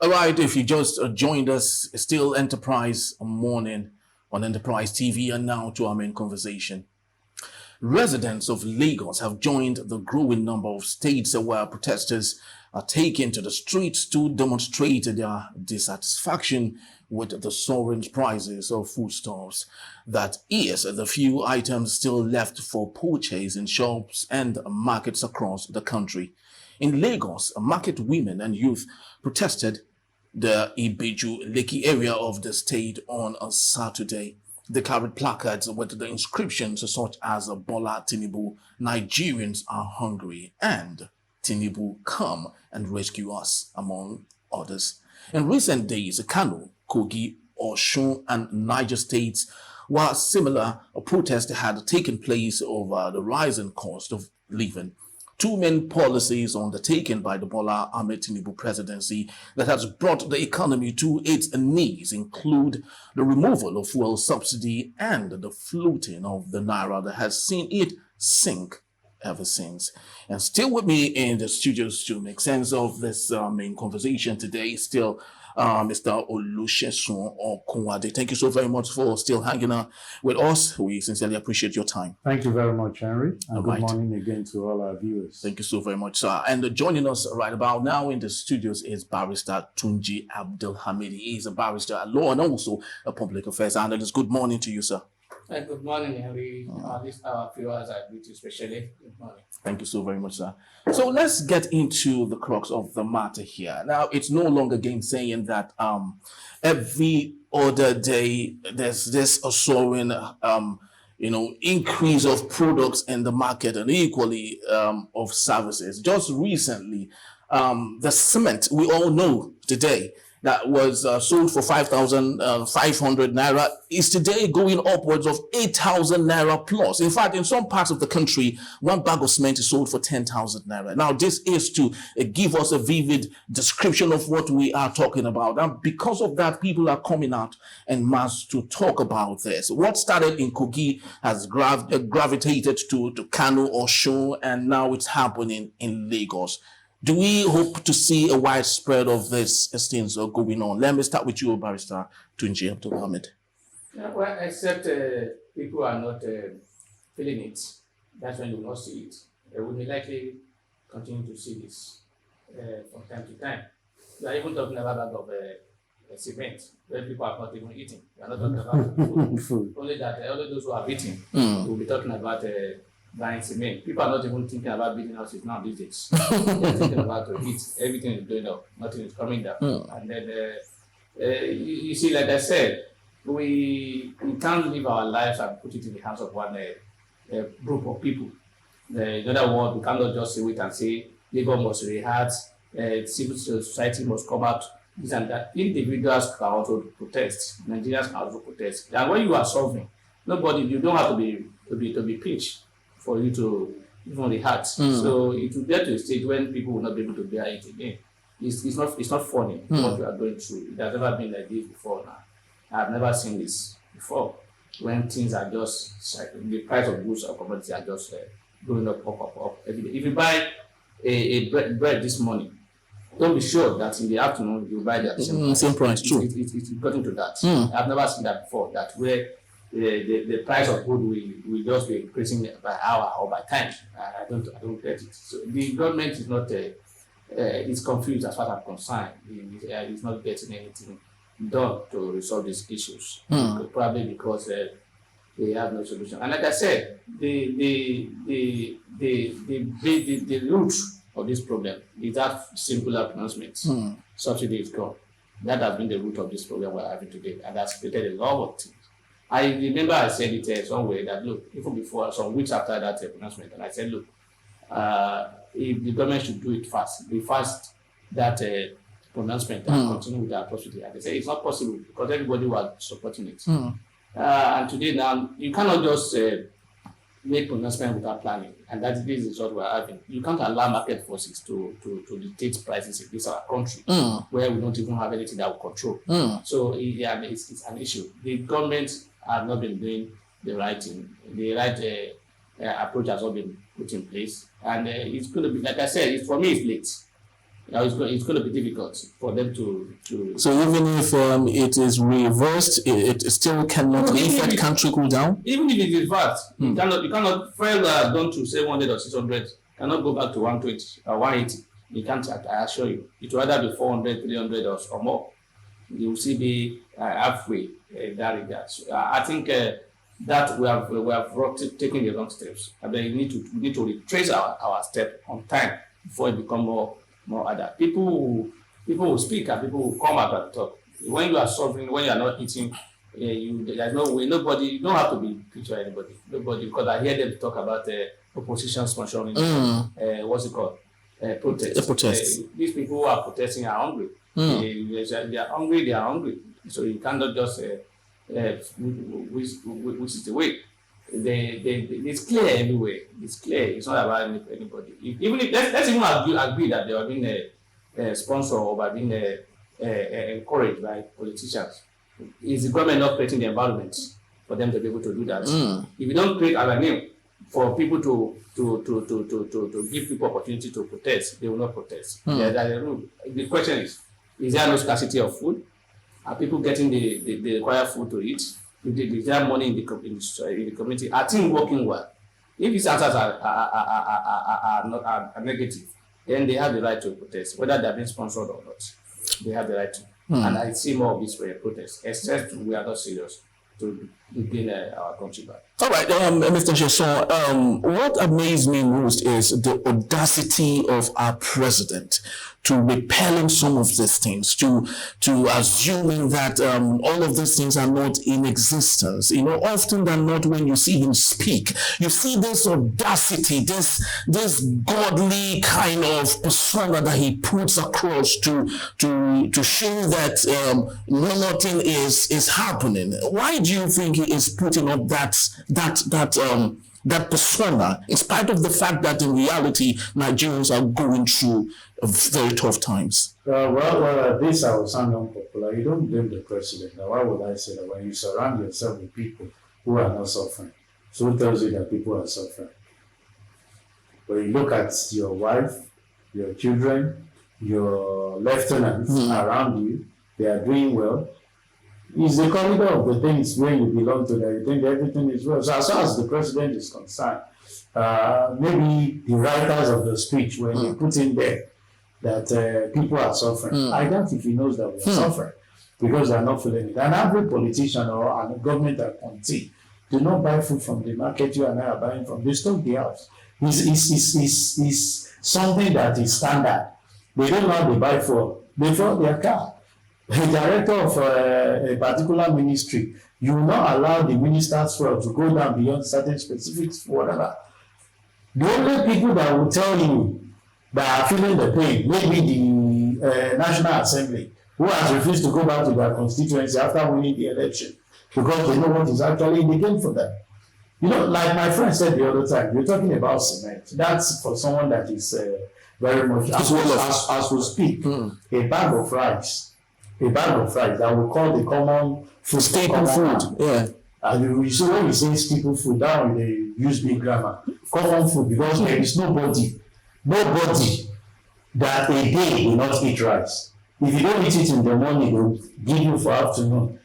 All right, if you just joined us, still Enterprise Morning on Enterprise TV, and now to our main conversation. Residents of Lagos have joined the growing number of states where protesters are taking to the streets to demonstrate their dissatisfaction with the soaring prices of foodstuffs. That is, the few items still left for purchase in shops and markets across the country. In Lagos, market women and youth protested the Ibeju Lekki area of the state on a Saturday. They carried placards with the inscriptions such as Bola Tinubu, Nigerians are hungry, and Tinubu, come and rescue us, among others. In recent days, Kano, Kogi, Osun, and Niger states, while similar protests had taken place over the rising cost of living. Two main policies undertaken by the Bola Ahmed Tinubu presidency that has brought the economy to its knees include the removal of fuel subsidy and the floating of the naira that has seen it sink ever since. And still with me in the studios to make sense of this main conversation today, still Mr. Olusegun Okunwade. Thank you so very much for still hanging out with us. We sincerely appreciate your time. Thank you very much, Henry. And good Right. morning again to all our viewers. Thank you so very much, sir. And joining us right about now in the studios is Barrister Tunji Abdulhamid. He is a barrister at law and also a public affairs analyst. Good morning to you, sir. Good morning, Henry. These our viewers, I greet you especially. Good morning. Thank you so very much, sir. So let's get into the crux of the matter here. Now, it's no longer saying that every other day there's this soaring increase of products in the market and equally of services. Just recently, the cement we all know today that was sold for 5,500 naira is today going upwards of 8,000 naira plus. In fact, in some parts of the country, one bag of cement is sold for 10,000 naira. Now, this is to give us a vivid description of what we are talking about. And because of that, people are coming out en masse to talk about this. What started in Kogi has gravitated to Kano or Osun, and now it's happening in Lagos. Do we hope to see a widespread of these things going on? Let me start with you, Barrister Tunji Abdulhamid. Well, except people are not feeling it. That's when you will not see it. We may likely continue to see this from time to time. We are even talking about of cement, where people are not even eating. We are not talking about food. Only those who are eating will be talking about buying cement. People are not even thinking about building houses now these days. They're thinking about to eat. Everything is going up. Nothing is coming down. And then you see, like I said, we can't live our lives and put it in the hands of one group of people. In other words, we cannot just wait and say labor must react, civil society must come out, this and that. Individuals can also protest. Nigerians can also protest. And when you are solving, you don't have to be pitched for you to even react. So it will get to a stage when people will not be able to bear it again. It's not funny what we are going through. It has never been like this before now. I've never seen this before. When things are just the price of goods or commodities are just going up every day. If you buy a bread this morning, don't be sure that in the afternoon you buy the same price. True. It's gotten to that. I've never seen that before. That where the price of food will just be increasing by hour or by time. I don't get it. So the government is not is confused as far as I'm concerned. It's not getting anything done to resolve these issues. Probably because they have no solution. And like I said, the root of this problem is that singular pronouncement. Subsidy is gone. That has been the root of this problem we're having today, and that's created a lot of things. I remember I said it somewhere that, look, even before, some weeks after that pronouncement, and I said, look, if the government should do it fast, that pronouncement and continue with that subsidy. And they say it's not possible because everybody was supporting it. And today now, you cannot just make pronouncement without planning, and this is what we're having. You can't allow market forces to dictate prices in this our country, where we don't even have anything that will control. So it's an issue. The government have not been doing the right thing. The right approach has not been put in place, and it's going to be, like I said, for me it's late. it's going to be difficult for them to. So even if it is reversed, it still cannot, the effect can't trickle down? Even if it is reversed, you cannot, fuel that has gone to 700 or 600, cannot go back to 120 or 180. You can't, I assure you. It will either be 400, 300 or more. You will still be halfway in that regard. So, I think that we have taken the wrong steps. And then we need to retrace our step on time before it becomes more other. People will speak and people will come out and talk. When you are suffering, when you are not eating, there's no way. Nobody. You don't have to be picture anybody. Nobody, because I hear them talk about opposition sponsoring. What's it called? Protests. These people who are protesting are hungry. They are hungry. They are hungry. So you cannot just which is the way. It's clear everywhere. It's clear. It's not about anybody. Even if let's even agree that they are being sponsored or by being encouraged by politicians. Is the government not creating the environment for them to be able to do that? If you don't create avenue for people to give people opportunity to protest, they will not protest. There's a rule. The question is there no scarcity of food? Are people getting the required food to eat? Is there money in the community? Are things working well? If these answers are negative, then they have the right to protest, whether they are being sponsored or not. They have the right to. And I see more of this protests, except we are not serious to gain our country back. All right, Mr. Chesson, what amazed me most is the audacity of our president to repelling some of these things, to assuming that all of these things are not in existence. You know, often than not, when you see him speak, you see this audacity, this godly kind of persona that he puts across to show that nothing is happening. Why do you think he is putting up that persona, in spite of the fact that in reality Nigerians are going through very tough times? This I will sound unpopular. You don't blame the president. Now, why would I say that when you surround yourself with people who are not suffering? So who tells you that people are suffering? When you look at your wife, your children, your lieutenants around you, they are doing well. It's the corridor of the things when you belong to them. You think everything is well. So as far as the president is concerned, maybe the writers of the speech, when they put in there that people are suffering, I doubt if he knows that we are suffering because they are not feeling it. And every politician or a government appointee do not buy food from the market you and I are buying from. They stock the house. It's something that is standard. They don't know how they buy for. They fill their car. The director of a particular ministry, you will not allow the minister's fuel to go down beyond certain specifics, whatever. The only people that will tell you that are feeling the pain, maybe the National Assembly, who has refused to go back to their constituency after winning the election, because they know what is actually in the game for them. You know, like my friend said the other time, you're talking about cement. That's for someone that is very much, as we speak, a bag of rice that we call the common food, staple food. Yeah. And so when we say staple food, now they use big grammar. Common food, because there is nobody that a day will not eat rice. If you don't eat it in the morning, they'll give you for afternoon.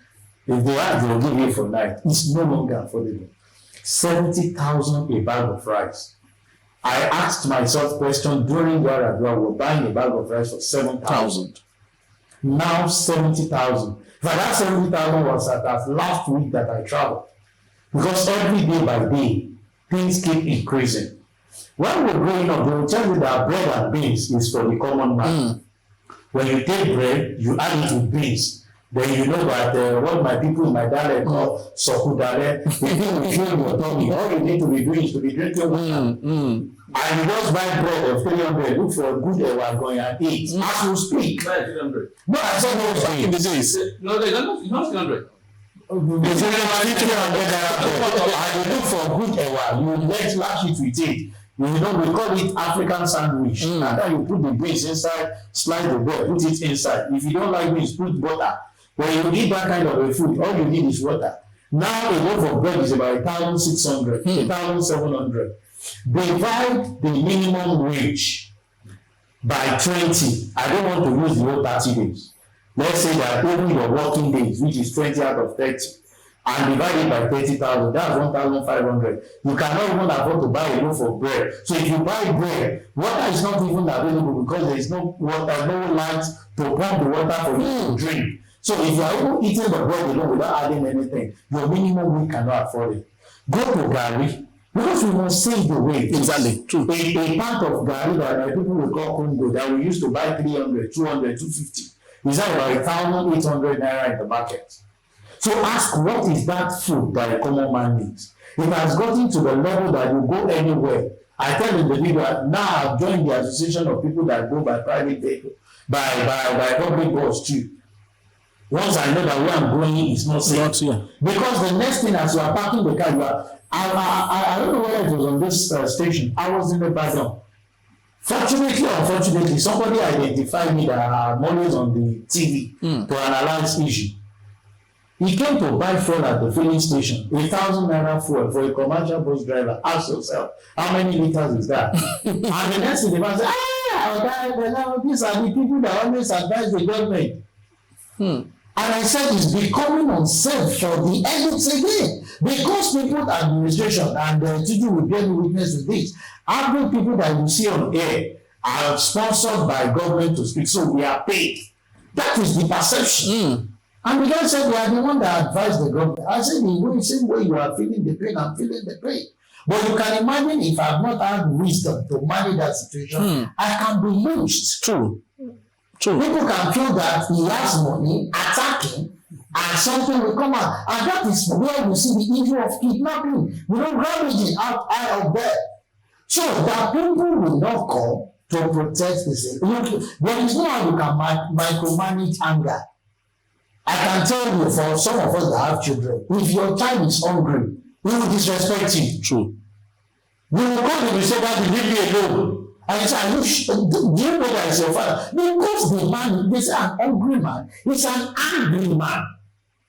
If they have, they'll give you for night. It's no longer affordable. 70,000 a bag of rice. I asked myself question during Yaradua, we're buying a bag of rice for 7,000. Now 70,000. But that 70,000 was at last week that I traveled. Because every day by day, things keep increasing. When we're growing up, they will tell you that bread and beans is for the common man. When you take bread, you add it with beans. Then you know that what my people in my dialect call sokudare, if you will fill your tummy, all you need to be doing is to be drinking water. And you just buy bread of 300, look for a good going and eat. As you speak. Buy 300. No, I said no, back in the days. No, they don't. It's not 300. And you look for good you let lash it with it. You know, we call it African sandwich. And then you put the beans inside, slide the bread, put it inside. If you don't like beans, put butter. When you eat that kind of a food, all you need is water. Now a loaf of bread is about 1,600, 1,700. Divide the minimum wage by 20, I don't want to use the whole 30 days. Let's say that even your working days, which is 20 out of 30, and divided by 30,000, that's 1,500. You cannot even afford to buy a loaf of bread. So if you buy bread, water is not even available because there is no water, no light to pump the water for you to drink. So if you are even eating the bread alone without adding anything, your minimum we cannot afford it. Go to Gary, because we must save the weight. Exactly, true. A part of Gary that people will call Congo that we used to buy 300, 200, 250 is that about 1,800 naira in the market. So ask, what is that food that a common man needs? It has gotten to the level that you go anywhere. I tell individuals, now I've joined the association of people that go by private vehicle, by public bus too. Once I know that where I'm going is not safe. Because the next thing, as you are parking the car, you are, I don't know whether it was on this station. I was in the background. Fortunately or unfortunately, somebody identified me that I'm always on the TV to analyze issue. He came to buy fuel at the filling station, 1,000 naira fuel for a commercial bus driver. Ask yourself, how many liters is that? And the next thing, the man said, these are the people that always advise the government. And I said, it's becoming unsafe for the elites again. Because people administration, and Tinubu will bear me witness to this, every people that you see on air are sponsored by government to speak, so we are paid. That is the perception. And the guy said, we are the one that advised the government. I said, the same way you are feeling the pain, I'm feeling the pain. But you can imagine if I have not had wisdom to manage that situation, I can be lynched. True. People can feel that he has money, attacking, and something will come out. And that is where you see the issue of kidnapping, ravaging out of there. So that people will not come to protect this. There is no how you can micromanage anger. I can tell you, for some of us that have children, if your child is hungry, he will disrespect you. True. You will come and say, "Daddy, leave me alone." And you say, do you know that is your father? Because the man is an hungry man. He's an angry man.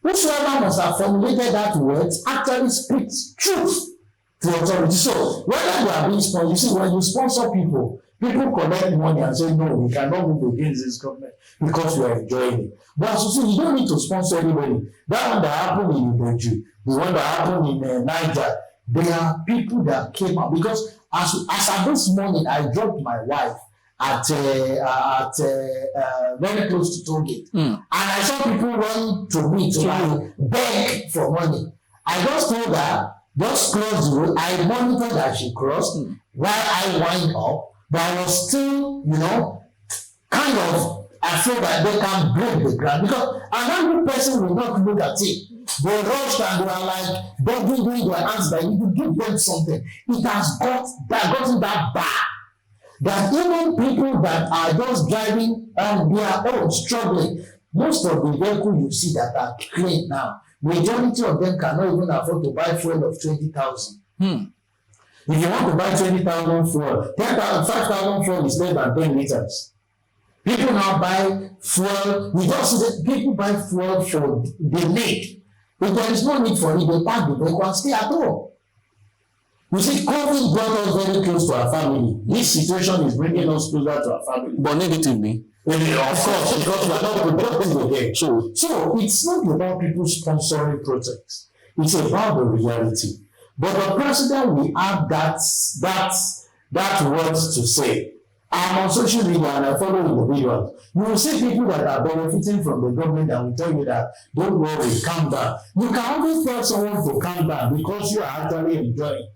Whosoever must have formulated that word actually speaks truth to authority. So whether you are being sponsored, you see, when you sponsor people collect money and say, no, we cannot move against this government because we are enjoying it. But as you see, you don't need to sponsor anybody. That one that happened in Ibeju, the one that happened in Niger, there are people that came out. Because as of this morning, I dropped my wife at very close to Tollgate. And I saw people run to me to beg for money. I just told her, just cross the road. I monitored that she crossed while I wind up. But I was still, kind of afraid that they can break the ground. Because another person will not look at it. They rushed and they were like begging their hands that you could give them something. It has gotten that bad. That even people that are just driving on their own, struggling, most of the vehicles you see that are clean now, majority of them cannot even afford to buy fuel of 20,000. If you want to buy 20,000 fuel, 5,000 fuel is less than 10 liters. People now buy fuel. We just see that people buy fuel for the need. If there is no need for it, they park the vehicle and stay at home. You see, COVID brought us very close to our family. This situation is bringing us closer to our family. But negatively. Of course, because we are not productive again. So it's not about people sponsoring projects. It's about the reality. But the president will have that words to say. I'm on social media and I follow individuals. You will see people that are benefiting from the government and will tell you that, don't worry, calm down. You can always tell someone to calm down because you are actually enjoying.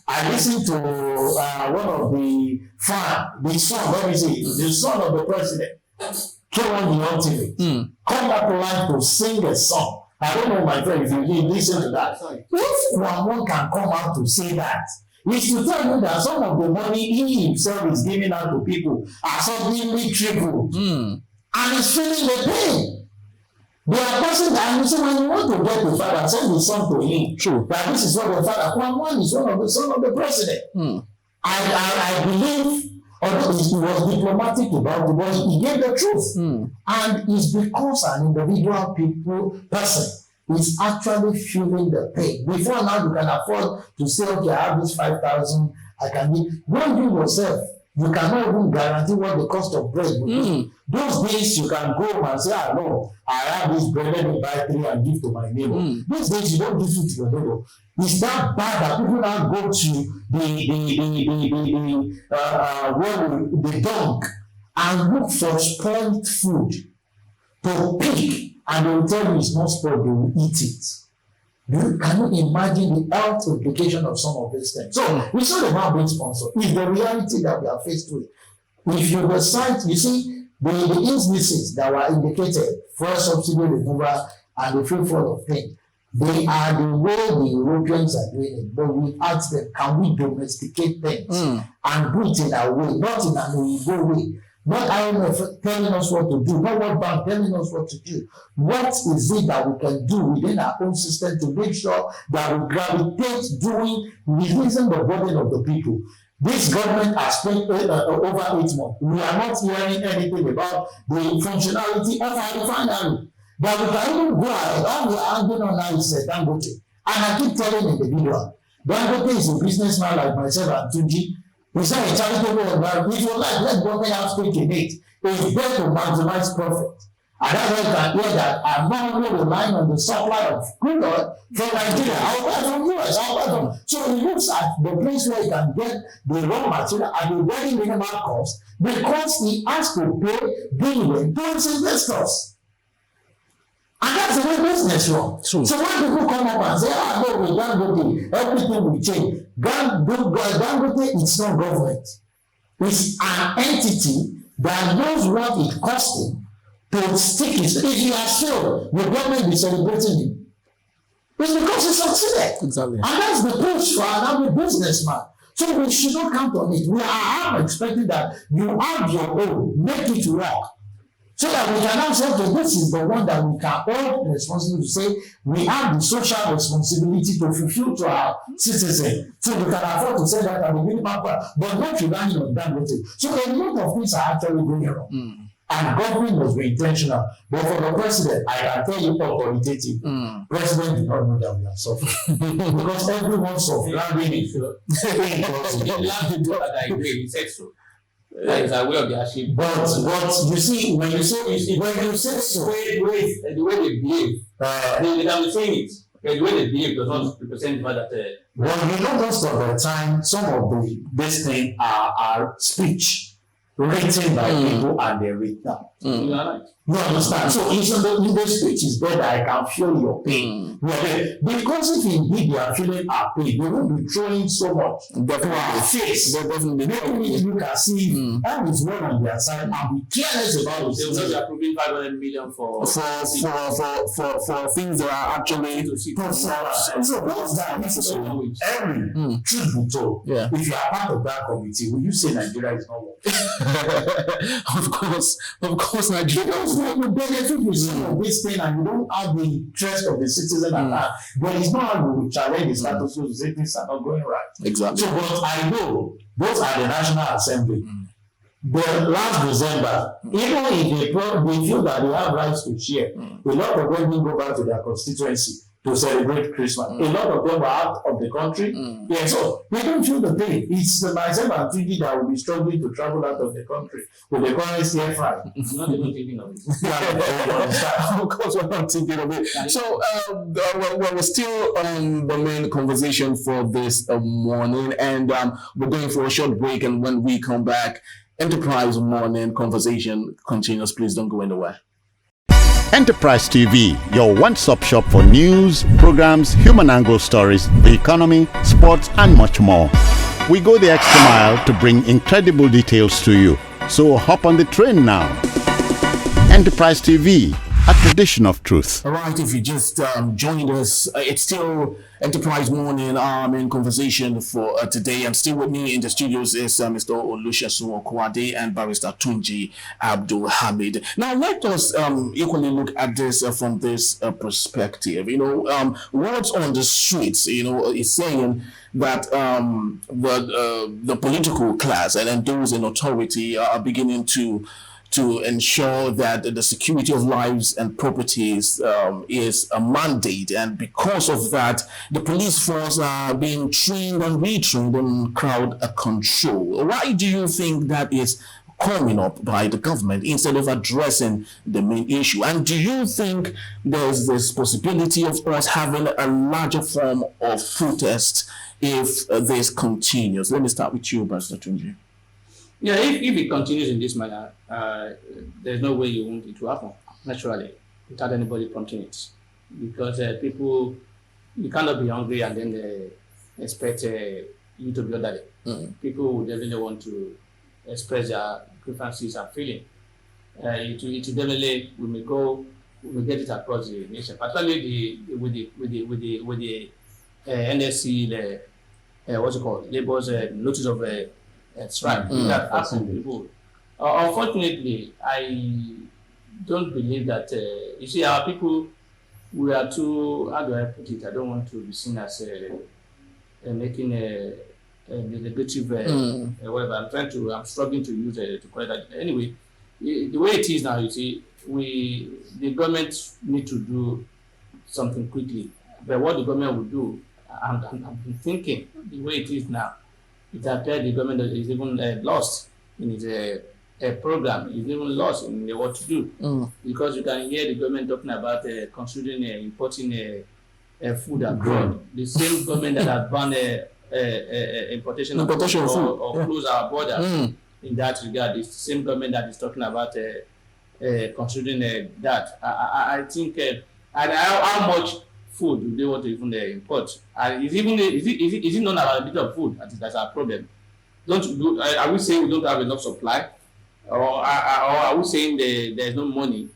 I listened to one of the son of the president, came on the ultimate, come back to life to sing a song. I don't know, my friend, if you did listen to that. If one can come out to say that, it's to tell you that some of the money he himself is giving out to people are suddenly tripled. And he's feeling the pain. There are persons that you see when you want to get the father, send the son to him. True. That this is what the father, one is one of the son of the president. I believe, although he was diplomatic about it, but he gave the truth. And it's because an individual person is actually feeling the pain. Before now, you can afford to say, okay, I have this 5,000, I can give. When you yourself, You cannot even guarantee what the cost of bread will be. Those days you can go home and say, no, I have this bread, let me buy 3 and give to my neighbor. These days you don't give it to your neighbor. It's that bad that people now go to the dunk and look for spoiled food to pick, and they will tell you it's not spoiled, they will eat it. Can you imagine the health implication of some of these things? So we saw the man being sponsored. It's the reality that we are faced with. If you decide, you see, the instances that were indicated for subsidy removal and the free fall of things, they are the way the Europeans are doing it. But we ask them, can we domesticate things and do it in a way, not in an illegal way? Not IMF telling us what to do, not World Bank telling us what to do. What is it that we can do within our own system to make sure that we gravitate doing, releasing the burden of the people? This government has spent over 8 months. We are not hearing anything about the functionality of our refinery. But we can even go ahead. All we are arguing on now is Dangote. And I keep telling individuals, Dangote is a businessman like myself and Tunji. It's not a charitable environment. If you like, let government have stake in it. It's better to maximize profit. And that's why you can hear that I'm not only relying on the supply of crude oil from Nigeria, I'll buy from US, So he looks at the place where he can get the raw material at a very minimal cost because he has to pay dividend to his investors. And that's the way business runs. So when people come up and say, no, we Dangote, everything will change. Dangote is not government. It's an entity that knows what it costs him to stick it. If he has failed, the government is celebrating him. It's because he succeeded. Exactly. And that's the push for an average businessman. So we should not count on it. We are expecting that you have your own, make it work. So that we can now say, okay, this is the one that we can hold responsible to say we have the social responsibility to fulfill to our citizens. So we can afford to say that at the minimum part, but not relying on Dangote. So a lot of things are actually going wrong. And government must be intentional. But for the president, I can tell you authoritative. President did not know that we are suffering. Because everyone suffers. He said so. That is a way of the achievement. But you see, when you say so, the way they behave, they can be saying it. The way they behave does not represent that. Well, most of the time, some of these things are speech written by people and they read down. You understand? So in the speech is better, I can feel your pain. Because if indeed they are feeling our pain, they won't be throwing so much to our face. Making it look as if that is one on their side and be careless about it. They will not be approving 500 million for things that are actually so what's that necessary? Every truth be told, if you are part of that committee, will you say Nigeria is not working? Of course, Nigeria. You benefit with some of this thing and you don't have the interest of the citizen at that. But it's not how you challenge the status quo to say things are not going right. Exactly. So, but I know those are the National Assembly. The last December, even if they feel that they have rights to share, a lot of them will go back to their constituency to celebrate Christmas. A lot of them were out of the country. So they don't feel the pain. It's myself and Tiki that will be struggling to travel out of the country with the currency air fry. Not even thinking of it. Of course, we're not thinking of it. So, we're still on the main conversation for this morning, and we're going for a short break. And when we come back, Enterprise Morning Conversation continues. Please don't go anywhere. Enterprise TV, your one-stop shop for news, programs, human angle stories, the economy, sports, and much more. We go the extra mile to bring incredible details to you. So hop on the train now. Enterprise TV, a tradition of truth. All right, if you just joined us, it's still Enterprise Morning, our main conversation for today. And still with me in the studios is Mr. Olusegun Okwade and Barrister Tunji Abdul Hamid. Now, let us equally look at this from this perspective. Words on the streets, is saying that the political class and then those in authority are beginning to to ensure that the security of lives and properties is a mandate. And because of that, the police force are being trained and retrained on crowd control. Why do you think that is coming up by the government instead of addressing the main issue? And do you think there's this possibility of us having a larger form of protest if this continues? Let me start with you, Pastor Tunji. Yeah, if it continues in this manner, there's no way you want it to happen naturally without anybody prompting it, because people, you cannot be hungry and then expect you to be orderly. People would definitely want to express their grievances and feeling. It will definitely, we may get it across the nation, particularly with the NSC, what's it called, Labour's notice of strike. That happened people. Unfortunately, I don't believe that. You see, our people, we are too. How do I put it? I don't want to be seen as making a negative whatever. I'm struggling to use to call it that. Anyway, the way it is now, you see, the government need to do something quickly. But what the government will do, I'm thinking the way it is now, it appears the government is even lost in its program. It's even lost in what to do, because you can hear the government talking about considering importing food abroad. The same government that has banned importation of food or close our borders in that regard. It's the same government that is talking about considering that. I think and how much food do they want to even import? Is it not about a bit of food that's our problem? Are we saying we don't have enough supply, or are we saying there's no money?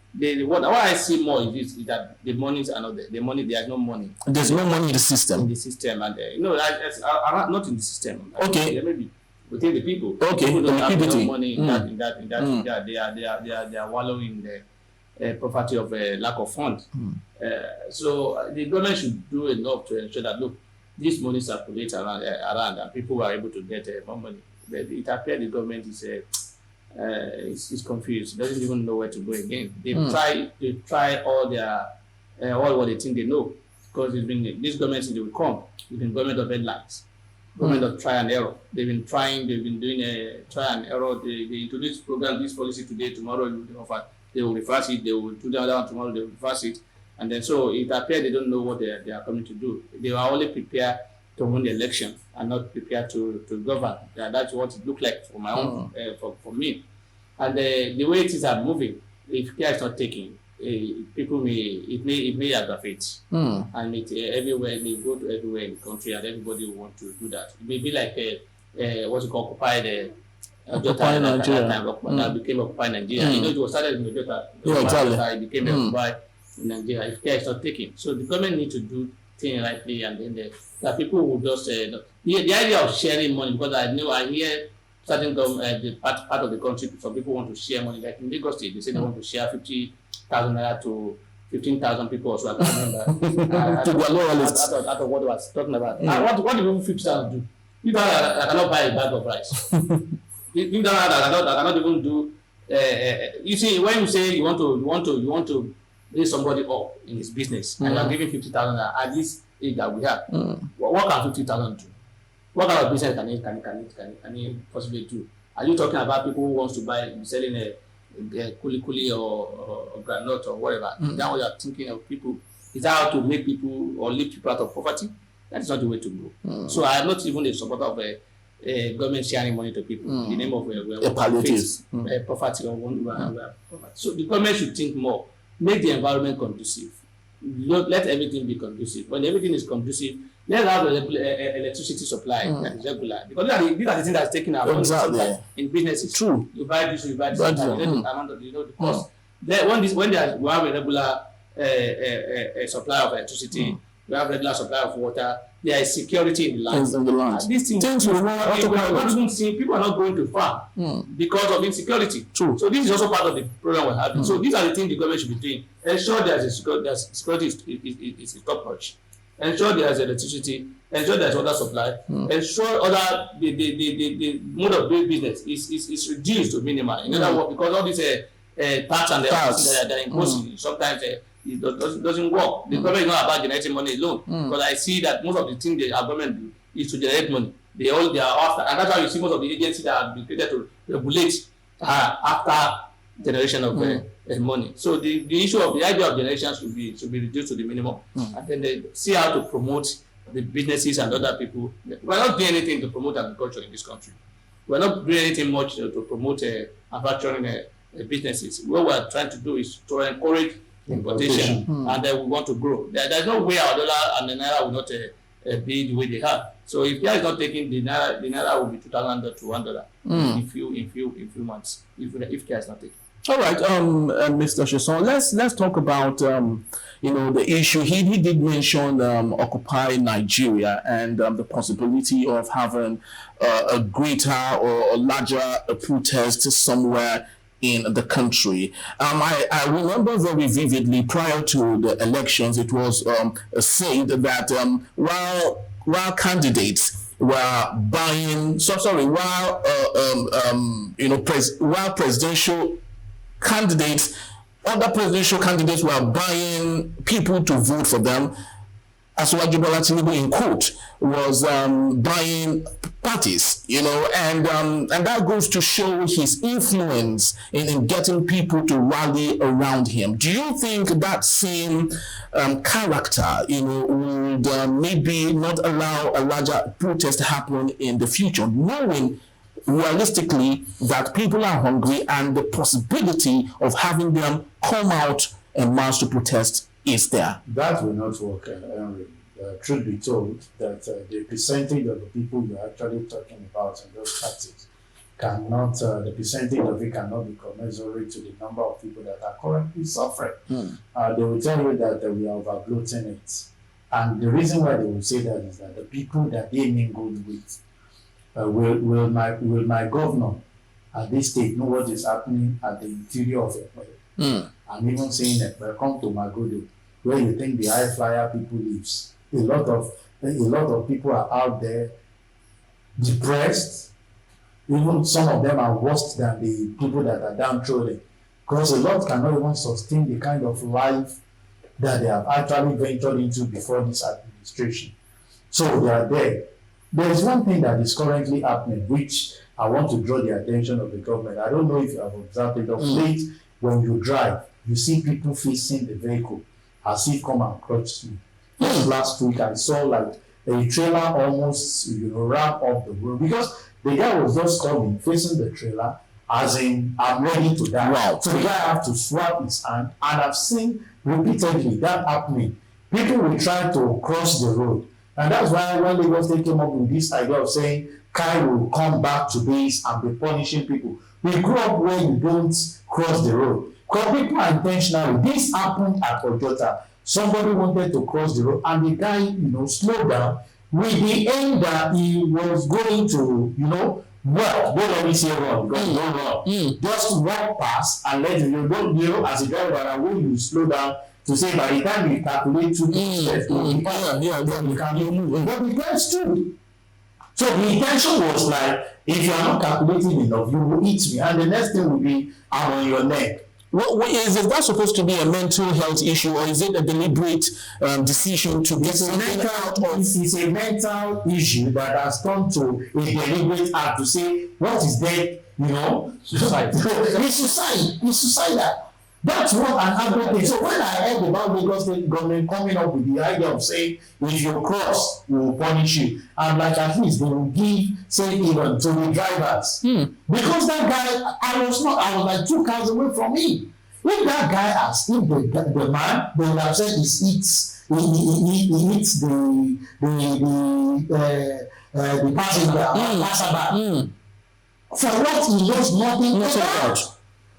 What I see more is that the monies are not there. The money, there's no money. There's no money in the system. In the system, and I'm not in the system. Okay. Maybe within the people. Okay. People don't have liquidity. enough money in that. They are wallowing in the poverty of lack of funds. So the government should do enough to ensure that, look, this money circulates around and people are able to get more money. But it appears the government is confused. Doesn't even know where to go again. They try all what they think they know, because this government since they will come. It's been government of headlines, government of try and error. They've been doing a try and error. They introduce program, this policy today, tomorrow they will reverse it. They will do the other one tomorrow. They will reverse it. And then so it appears they don't know what they are coming to do. They are only prepared to win the election and not prepared to govern. That's what it looked like for my own, for me. And the way it is moving, if care is not taken, people may aggravate, and everywhere they go to everywhere in the country, and everybody will want to do that. It may be like what's it called, Occupy Nigeria. That became Occupy Nigeria. You know, it was started in Ojota. It became Occupy Nigeria. If care is not taken, so the government need to do things rightly, and then that people will just the idea of sharing money, because I hear certain the part of the country, some people want to share money. Like in Lagos State, they say they want to share 50,000 naira to 15,000 people or so. I can't remember. Out of what I was talking about. What do people 50,000 do? You don't I cannot buy a bag of rice. You don't I cannot even do. You see, when you say you want to raise somebody up in his business, and you are giving 50,000 at this age that we have, what can 50,000 do? What kind of business can he possibly do? Are you talking about people who wants to buy selling a kuli or granite or whatever? Is that what you are thinking of people? Is that how to make people or lift people out of poverty? That is not the way to go. So I am not even a supporter of a government sharing money to people in the name of palliatives, poverty or poverty. So the government should think more. Make the environment conducive. Let everything be conducive. When everything is conducive, let's have electricity supply that is regular. Because these are the things that's taking our money in businesses. True. You buy this, you buy this. You know the cost. When we have a regular supply of electricity, we have regular supply of water, there is security in the land. These things people are not going to farm because of insecurity. True. So this is also part of the program we're having. So these are the things the government should be doing. Ensure there's security is top notch. Ensure there's electricity, ensure there's water supply, ensure other the mode of doing business is reduced to minimum. In other words, because all these tax and the that they're imposing, sometimes it doesn't work. The problem is not about generating money alone, because I see that most of the things the government do is to generate money. They are after, and that's why you see most of the agencies that have been created to regulate after generation of money. So the issue of the idea of generation should be reduced to the minimum, and then they see how to promote the businesses and other people. We're not doing anything to promote agriculture in this country. We're not doing anything much to promote manufacturing businesses. What we're trying to do is to encourage importation, and we want to grow. There's no way our dollar and the naira will not be the way they are. So if they are not taking the naira will be $2,000 to $1 in few months if they is not taken. All right, Mr. Chesson, let's talk about the issue. He did mention Occupy Nigeria and the possibility of having a greater or a larger protest somewhere in the country. I remember very vividly prior to the elections, it was said that while candidates were buying, while presidential candidates, other presidential candidates were buying people to vote for them, Asiwaju Bola Tinubu, in quote, was buying parties, and that goes to show his influence in getting people to rally around him. Do you think that same character, would maybe not allow a larger protest to happen in the future, knowing realistically that people are hungry and the possibility of having them come out and march to protest is there? That will not work, Henry. Truth be told, that the percentage of the people you're actually talking about in those parties the percentage of it cannot be commensurate to the number of people that are currently suffering. They will tell you that we are overbloating it. And the reason why they will say that is that the people that they mingled with, will my governor at this state know what is happening at the interior of Ekpe? I'm even saying Ekpe, come to Magodo, where you think the high flyer people lives. A lot of people are out there depressed. Even some of them are worse than the people that are downtrodden, because a lot cannot even sustain the kind of life that they have actually ventured into before this administration. So they are there. There is one thing that is currently happening, which I want to draw the attention of the government. I don't know if you have observed it of late. When you drive, you see people facing the vehicle as if come and crush you. Just last week, I saw like a trailer almost ran off the road because the guy was just coming, facing the trailer, as in, I'm ready to die. Wow. So the guy have to swap his hand, and I've seen repeatedly that happening. People will try to cross the road. And that's why when Lagos State came up with this idea of saying Kai will come back to base and be punishing people. We grew up where you don't cross the road. Because people are intentional. This happened at Ojota. Somebody wanted to cross the road and the guy, slowed down with the aim that he was going to, walk. Don't let me say wrong, because don't run. Just walk past and let you don't, as a driver, and when you slow down, to say by the time you calculate 2 steps, you can move. But the guy stood. So the intention was like, if you are not calculating enough, you will hit me, and the next thing will be, I'm on your neck. Is that supposed to be a mental health issue, or is it a deliberate decision to get something out of? It's a mental issue that has come to a deliberate act to say, what is there, suicide. It's suicidal. That's what an advocate. So when I heard about Lagos State government coming up with the idea of saying, if you cross, we will punish you, I'm like, at least they will give, say, even to the drivers. Because that guy, I was like 2 cars away from him. If that guy asked, if the man, they would have said he eats the passenger, for what he knows nothing about.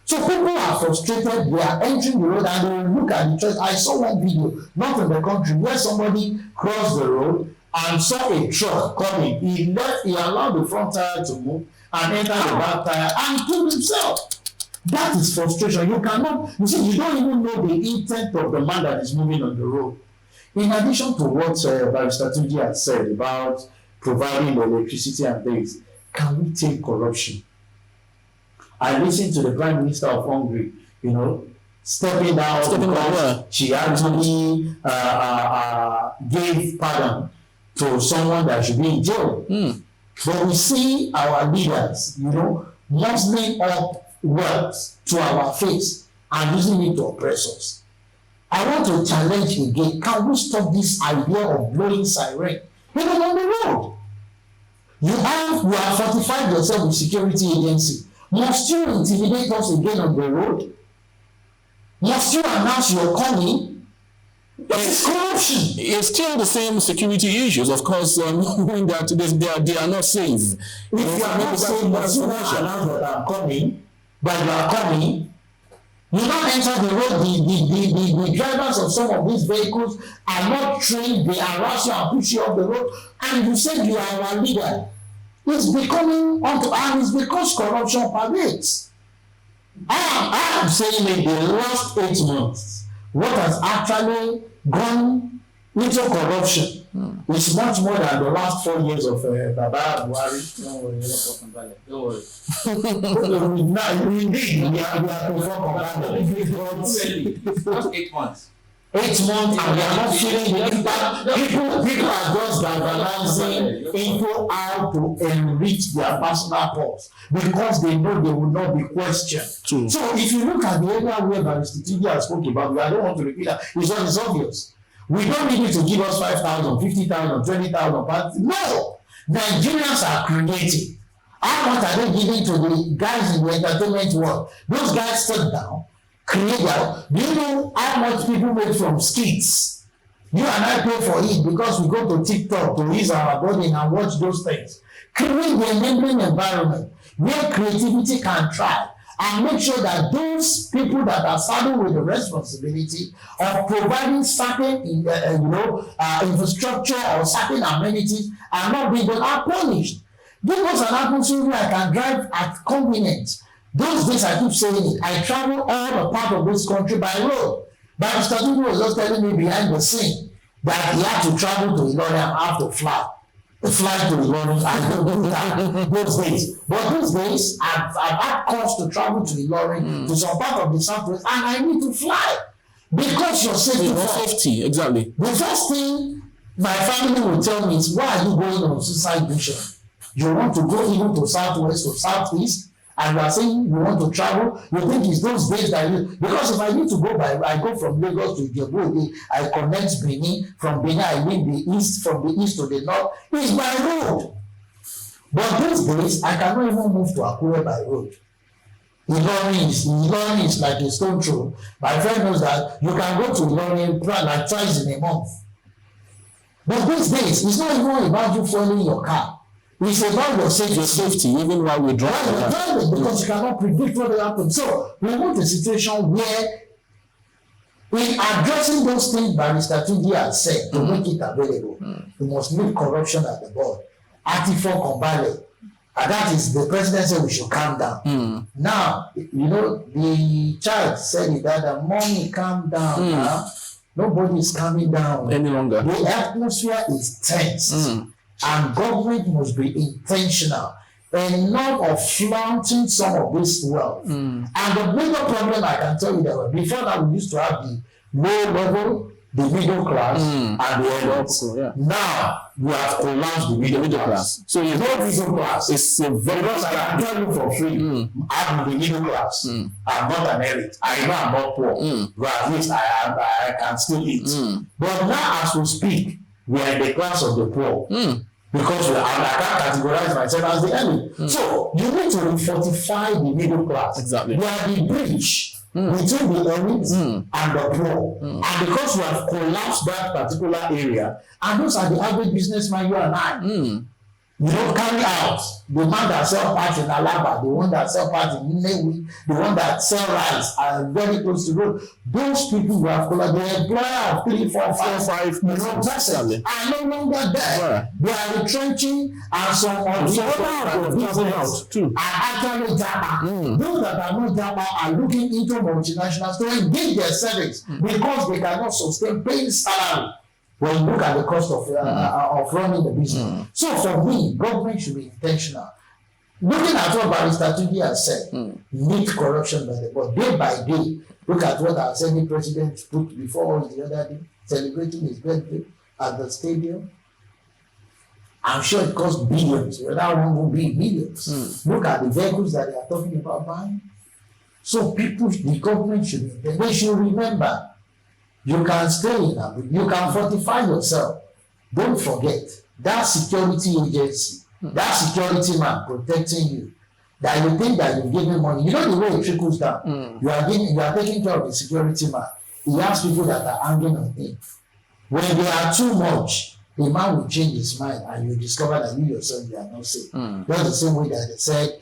So people are frustrated, they are entering the road and they will look at the church. I saw one video, not in the country, where somebody crossed the road and saw a truck coming. He allowed the front tire to move and enter the back tire and killed himself. That is frustration. You don't even know the intent of the man that is moving on the road. In addition to what Barrister Tunji has said about providing the electricity and things, can we take corruption? I listened to the Prime Minister of Hungary, stepping down because she actually gave pardon to someone that should be in jail. But we see our leaders, muzzling up words to our face and using it to oppress us. I want to challenge again, can we stop this idea of blowing siren even on the road? You have fortified yourself with security agency. Must you intimidate us again on the road? Must you announce you're coming? It's corruption. It's still the same security issues, of course, that they are not safe. If you are not safe, must you not announce that I'm coming, but you are coming? You not enter the road, the drivers of some of these vehicles are not trained, they harass you and push you off the road, and you said you are our leader. It's becoming onto, and it's because corruption pervades. I am saying in the last 8 months, what has actually gone into corruption is much more than the last 4 years of Baba Buhari. Don't worry, you're not talking about it. Don't worry. Now, indeed, we are Just 8 months. 8 months, and we are not feeling the impact. People are just galvanizing into how to enrich their personal purse because they know they will not be questioned. True. So if you look at the area where Barrister Tunji has spoken about, I don't want to repeat that, it's obvious. We don't need you to give us 5,000, 50,000, 20,000 pounds. No! Nigerians are creative. How much are they giving to the guys in the entertainment world? Those guys sit down, create that. Do you know how much people make from skits? You and I pay for it because we go to TikTok to ease our body and watch those things. Create the enabling environment where creativity can thrive and make sure that those people that are saddled with the responsibility of providing certain infrastructure or certain amenities are not being done, are punished. Give us an atmosphere where I can drive at convenience. Those days I keep saying it, I travel all the part of this country by road. But Mr. Tinubu was just telling me behind the scene that he had to travel to Ilorin and have to fly. The flight to Ilorin, I don't do that those days. But those days, I've had cost to travel to Ilorin, to some part of the southwest, and I need to fly. Because your safety first. Safety, exactly. The first thing my family will tell me is, why are you going on suicide mission? You want to go even to southwest or southeast, and you are saying you want to travel, you think it's those days that you, because if I need to go I go from Lagos to Ijebu, I connect Benin, from Benin I leave the east, from the east to the north, it's by road. But these days, I cannot even move to Akure by road. Ilorin is like a stone throw. My friend knows that you can go to Ilorin like twice in a month. But these days, it's not even about you following your car. It's about your safety, even while we drive. Because you cannot predict what will happen. So we want a situation where, in addressing those things Barrister Tunji has said to make it available, we must leave corruption at the board. Artifor Kombale, and that is the president said we should calm down. Now, the child said it that mommy, calm down now. Nobody is calming down any longer. The atmosphere is tense. And government must be intentional. Enough of flaunting some of this wealth. And the bigger problem I can tell you that before that we used to have the low level, the middle class, and the elites. Now we have collapsed the middle class. So you know middle class. It's a very because I can tell you for free, I'm the middle class. I'm not an elite. I know I'm not poor, but at least I can still eat. But now as we speak, we are in the class of the poor. Because I can't categorize myself as the elite. So you need to fortify the middle class. Exactly. We are the bridge between the elite and the poor. And because we have collapsed that particular area, and those are the average businessman, you and I. You don't carry out the man that sell parts in Alaba, the one that sell parts in Nnewi, the one that sell rice are very close to the road. Those people who have collaborated, the employer of 3, 4, 5 persons are no longer there. They are retrenching, and some of the other business are actually Japa. Those that are not Japa are looking into multinationals to engage their service because they cannot sustain paying salary when you look at the cost of running the business. So for me, government should be intentional. Looking at what Barrister Tunji has said, meet corruption by the board day by day. Look at what our Senate president put before us the other day, celebrating his birthday at the stadium. I'm sure it cost billions. That one will be millions. Look at the vehicles that they are talking about buying. So people, the government should be, they should remember, you can stay in Abuja, you can fortify yourself. Don't forget that security agency, that security man protecting you, that you think that you give him money. You know the way it trickles down. You are taking care of the security man. He has people that are hanging on him. When they are too much, the man will change his mind and you discover that you yourself, you are not safe. That's the same way that they said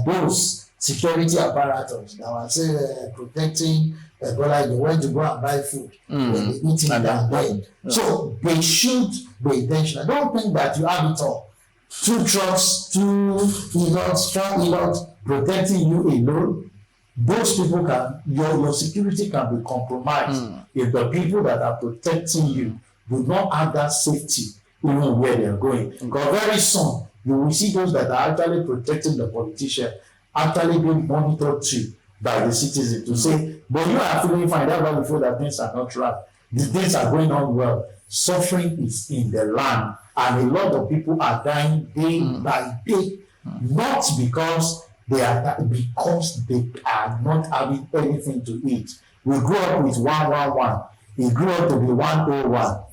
those security apparatus that were say protecting Ebola, they went to go and buy food when they eat it and then. So they should be intentional. Don't think that you have it all. 2 trucks, 2 ELOTs, strong ELOTs protecting you alone. Those people your security can be compromised if the people that are protecting you do not have that safety even where they are going. Because very soon you will see those that are actually protecting the politician actually being monitored too by the citizen to say, but you are feeling fine. That's why we feel that things are not right. The things are going on well. Suffering is in the land, and a lot of people are dying day by day, not because they are not having anything to eat. We grew up with 111. It grew up to be 101.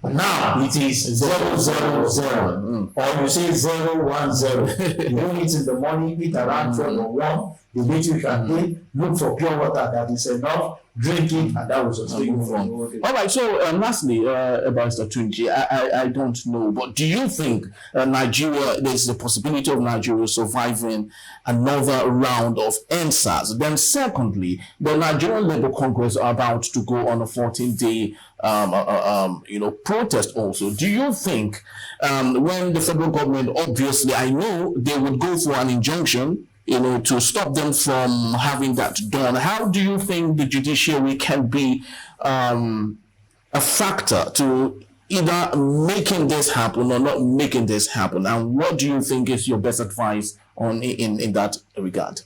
Now it is 000, or you say 010. You don't eat in the morning, eat around 12 or 1. The little you can take, look for pure water that is enough, drink it, and that will sustain you for the day. All right, so lastly, Barrister Tunji, I don't know, but do you think Nigeria, there's a possibility of Nigeria surviving another round of NSAS? Then secondly, the Nigerian Labour Congress are about to go on a 14-day protest also. Do you think when the federal government, obviously, I know they would go for an injunction, to stop them from having that done, how do you think the judiciary can be a factor to either making this happen or not making this happen? And what do you think is your best advice in that regard?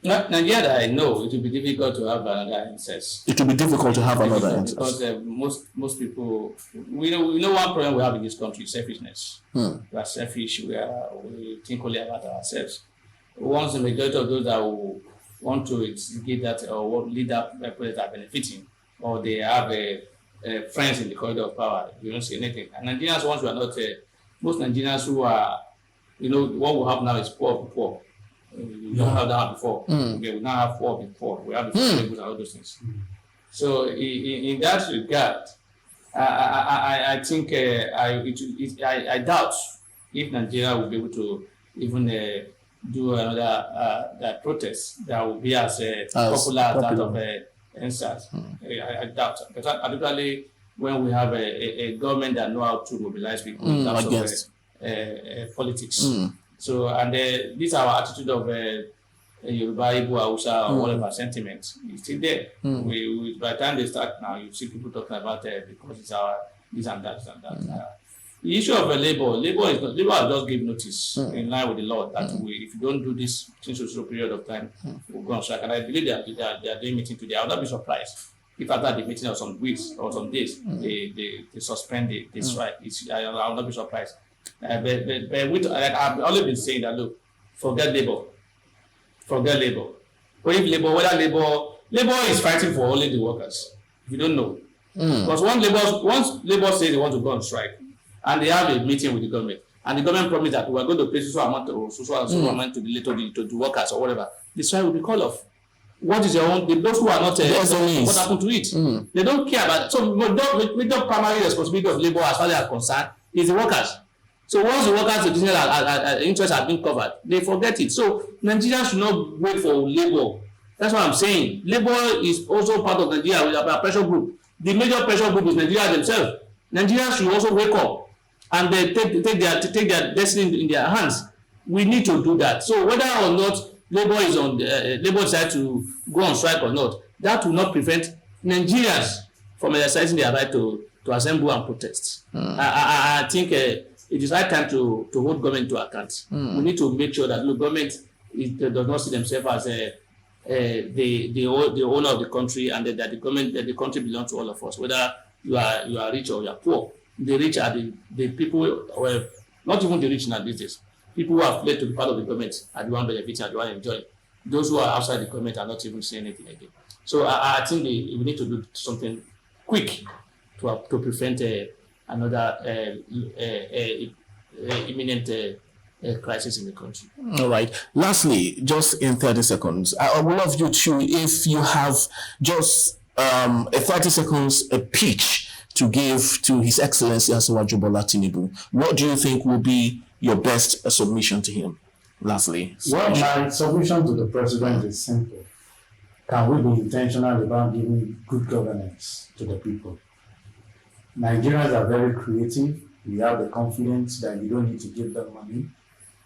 Nigeria, I know it will be difficult to have another NSAS. It will be difficult to have another NSAS. Because most people, we know one problem we have in this country is selfishness. We are selfish, we think only about ourselves. Once the majority of those that will want to get that or lead that project are benefiting, or they have friends in the corridor of power, you don't see anything. And Nigerians, once we are not, most Nigerians who are, what we have now is poor. We don't have that before. Okay, we now have poor before. We have the and all those things. So in that regard, I think I doubt if Nigeria will be able to even do another that protest that will be as popular as that of NSAS. I doubt, particularly when we have a government that know how to mobilize people in terms of politics. So, and this our attitude of Yoruba, Igbo, Hausa, or whatever sentiment is still there. We by the time they start now, you see people talking about because it's our this and that, the issue of labor has just give notice in line with the law that if you don't do this since a short period of time, we'll go on strike. And I believe they are doing meeting today. I will not be surprised if after the meeting of some weeks or some days they suspend the strike. I will not be surprised. But I've always been saying that look, forget labor. But if whether labor is fighting for only the workers, if you don't know, because once labor says they want to go on strike, and they have a meeting with the government, and the government promised that we are going to pay so amount to the workers or whatever, the strike will be called off. What is your own? Those who are not, what happened to it? They don't care about it. So the primary responsibility of labor as far as they are concerned is the workers. So once the workers' interests have been covered, they forget it. So Nigerians should not wait for labor. That's what I'm saying. Labor is also part of Nigeria with a pressure group. The major pressure group is Nigeria themselves. Nigerians should also wake up and they take their destiny in their hands. We need to do that. So whether or not labor is on labor side to go on strike or not, that will not prevent Nigerians from exercising their right to to assemble and protest. I think it is high time to hold government to account. We need to make sure that government does not see themselves as the owner of the country, and that the country belongs to all of us, whether you are rich or you are poor. The rich are the people, well, not even the rich now these days. People who have fled to be part of the government are the one benefiting, are the one enjoying. Those who are outside the government are not even saying anything again. So I think we need to do something quick to prevent another imminent crisis in the country. All right. Lastly, just in 30 seconds, I would love you to, if you have just a 30 seconds a pitch to give to His Excellency Asiwaju Bola Tinubu, what do you think will be your best submission to him? Lastly. Well, my submission to the president is simple. Can we be intentional about giving good governance to the people? Nigerians are very creative. We have the confidence that you don't need to give them money.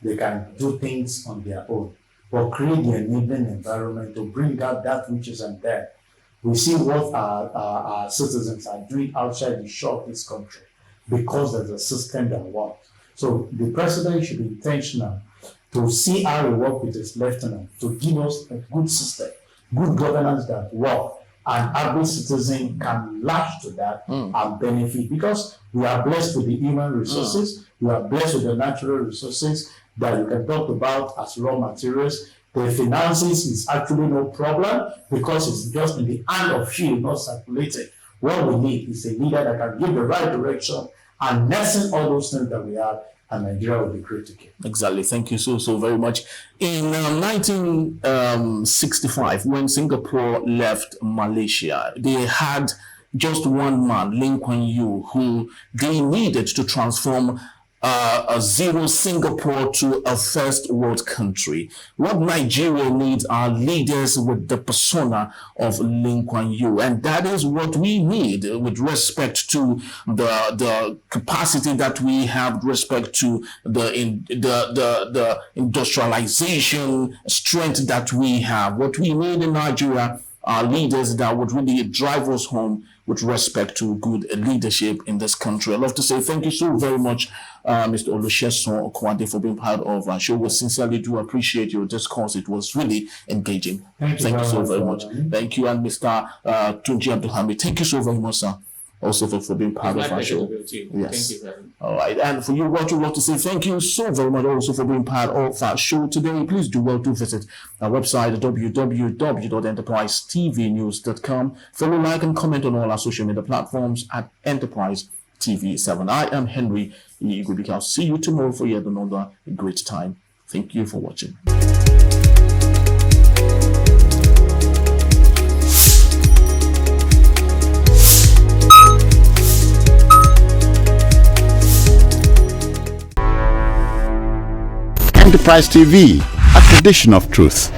They can do things on their own. But create the enabling environment to bring out that which isn't there. We see what our citizens are doing outside the shore of this country because there's a system that works. So the president should be intentional to see how he works with his lieutenant to give us a good system, good governance that works, and every citizen can latch to that and benefit, because we are blessed with the human resources, we are blessed with the natural resources that you can talk about as raw materials. The finances is actually no problem because it's just in the hand of few, not circulated. What we need is a leader that can give the right direction and lessen all those things that we have, and Nigeria will be great again. Exactly. Thank you so very much. In 1965, when Singapore left Malaysia, they had just one man, Lee Kuan Yew, who they needed to transform a zero Singapore to a first world country. What Nigeria needs are leaders with the persona of Lee Kuan Yew, and that is what we need with respect to the capacity that we have, with respect to the industrialization strength that we have. What we need in Nigeria are leaders that would really drive us home with respect to good leadership in this country. I'd love to say thank you so very much, Mr. Olusegun Okwade, for being part of our show. We sincerely do appreciate your discourse. It was really engaging. Thank you so very for much. having me. Thank you. And Mr. Tunji Abdulhamid, thank you so very much, sir, also for being part of our show. Yes. Yes. Thank you very much. All right. And for you, what you want to say, thank you so very much also for being part of our show today. Please do well to visit our website, www.enterprisetvnews.com. Follow, like, and comment on all our social media platforms at Enterprise TV7. I am Henry Igubika. I'll see you tomorrow for yet another great time. Thank you for watching. Enterprise TV, a tradition of truth.